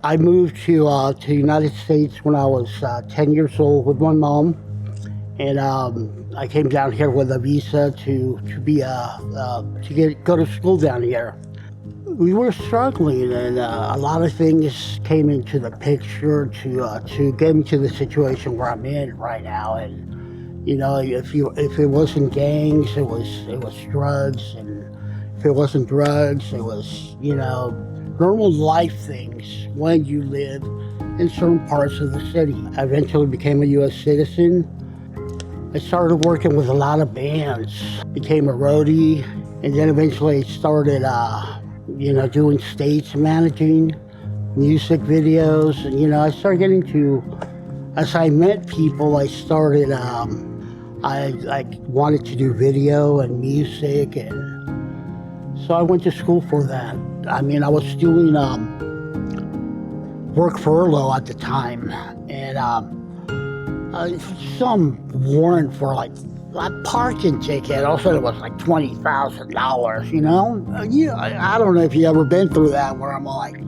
I moved to the United States when I was 10 years old with my mom, and I came down here with a visa to go to school down here. We were struggling, and a lot of things came into the picture to get me to the situation where I'm in right now. And if it wasn't gangs, it was drugs, and if it wasn't drugs, it was normal life things when you live in certain parts of the city. I eventually became a U.S. citizen. I started working with a lot of bands, became a roadie, and then eventually started, doing stage managing, music videos, and I started getting to, as I met people, I started, I wanted to do video and music, and so I went to school for that. I mean, I was doing work furlough at the time, and some warrant for like a parking ticket. Also, it was like $20,000. I don't know if you ever been through that, where I'm like,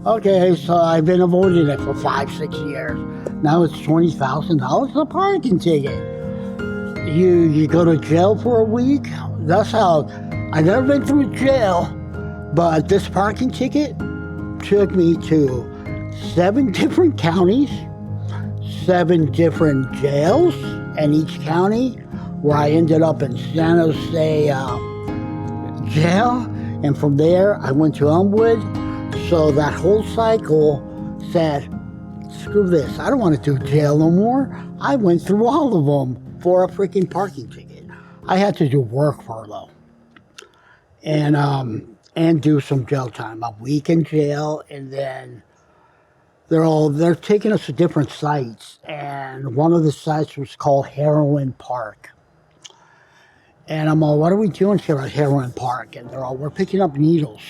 okay, so I've been avoiding it for 5-6 years. Now it's $20,000 a parking ticket. You go to jail for a week. That's how. I've never been through jail, but this parking ticket took me to 7 different counties, 7 different jails in each county, where I ended up in San Jose jail, and from there I went to Elmwood. So that whole cycle said, screw this, I don't want to do jail no more. I went through all of them for a freaking parking ticket. I had to do work furlough and do some jail time, a week in jail, and then they're taking us to different sites, and one of the sites was called Heroin Park. And I'm all, what are we doing here at Heroin Park? And they're all, we're picking up needles.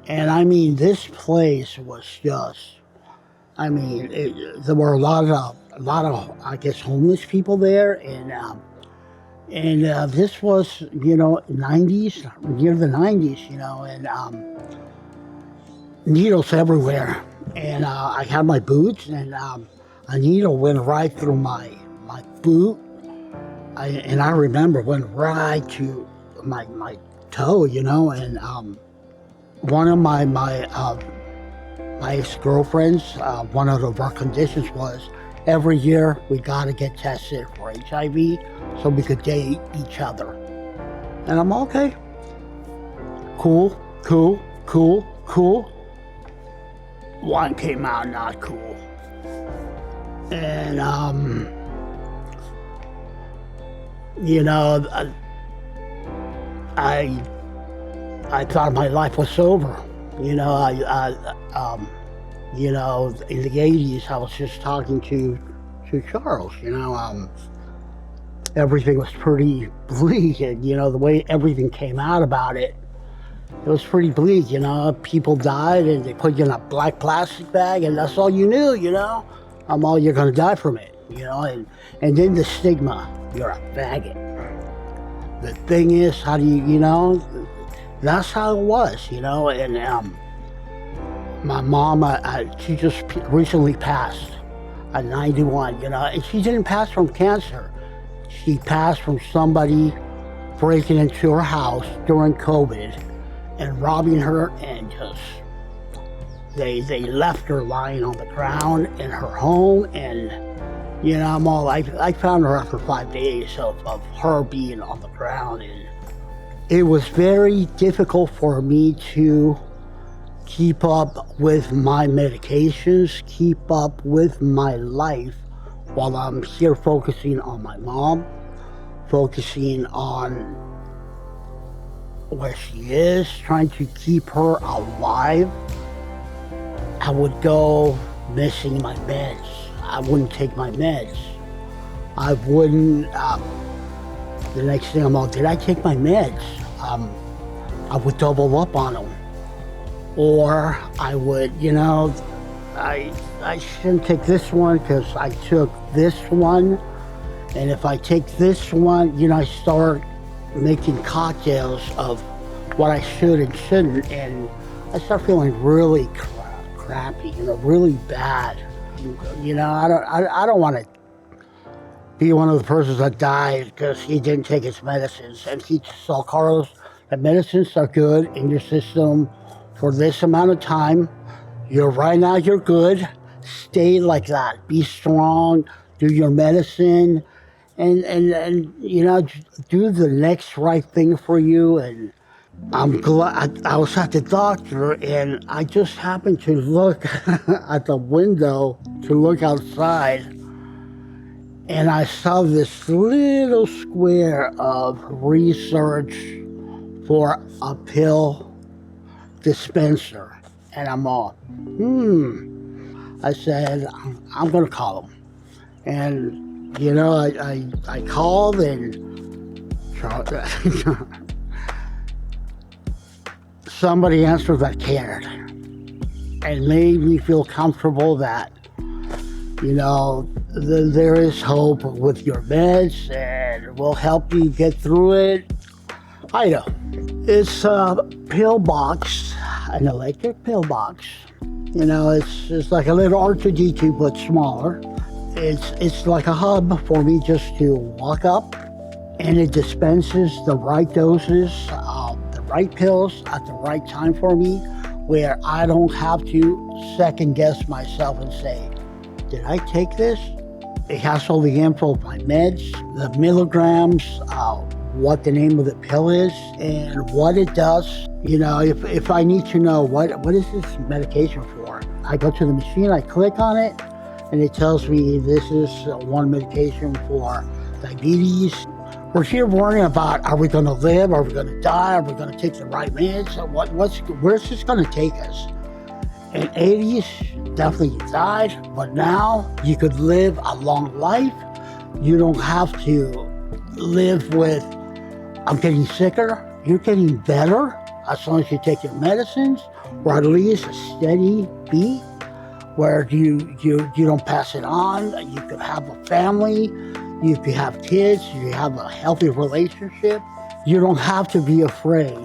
And I mean, this place was just, there were a lot of, I guess, homeless people there, and this was, 90s, near the 90s, and needles everywhere. And I had my boots, and a needle went right through my boot. I remember went right to my toe, and one of my ex-girlfriends, one of our conditions was every year we got to get tested for HIV so we could date each other. And I'm okay. Cool. One came out not cool. And, I thought my life was over. In the 80s, I was just talking to Charles, everything was pretty bleak, and, the way everything came out about it, it was pretty bleak, people died and they put you in a black plastic bag, and that's all you knew, you're gonna die from it, and then the stigma, you're a faggot. The thing is, how do you, that's how it was, and my mom, she just recently passed at 91, and she didn't pass from cancer. She passed from somebody breaking into her house during COVID and robbing her, and just, they left her lying on the ground in her home, and, I found her after 5 days of her being on the ground, and it was very difficult for me to keep up with my medications, keep up with my life while I'm here focusing on my mom, focusing on where she is, trying to keep her alive. I would go missing my meds. I wouldn't take my meds. I wouldn't, the next thing I'm all, did I take my meds? I would double up on them. Or I would, I shouldn't take this one because I took this one. And if I take this one, I start making cocktails of what I should and shouldn't. And I start feeling really crappy, really bad. I don't want to be one of the persons that died because he didn't take his medicines. And he saw Carlos, the medicines are good in your system for this amount of time. Right now, you're good. Stay like that. Be strong. Do your medicine, and do the next right thing for you. And I'm glad I was at the doctor, and I just happened to look at the window to look outside, and I saw this little square of research for a pill dispenser. And I'm all, I said, I'm going to call him. And, I called and somebody answered that cared and made me feel comfortable that, there is hope with your meds and we'll help you get through it. HiDO. It's a pill box, an electric pill box. It's like a little R2D2 but smaller. It's like a hub for me just to walk up, and it dispenses the right doses, the right pills at the right time for me, where I don't have to second guess myself and say, did I take this? It has all the info of my meds, the milligrams, what the name of the pill is, and what it does. If I need to know what is this medication for, I go to the machine, I click on it, and it tells me this is one medication for diabetes. We're here worrying about, are we going to live? Are we going to die? Are we going to take the right meds? Where's this going to take us? In the 80s, definitely you died, but now you could live a long life. You don't have to live with, I'm getting sicker. You're getting better as long as you take your medicines, or at least a steady beat where you don't pass it on. You could have a family, you could have kids, you have a healthy relationship. You don't have to be afraid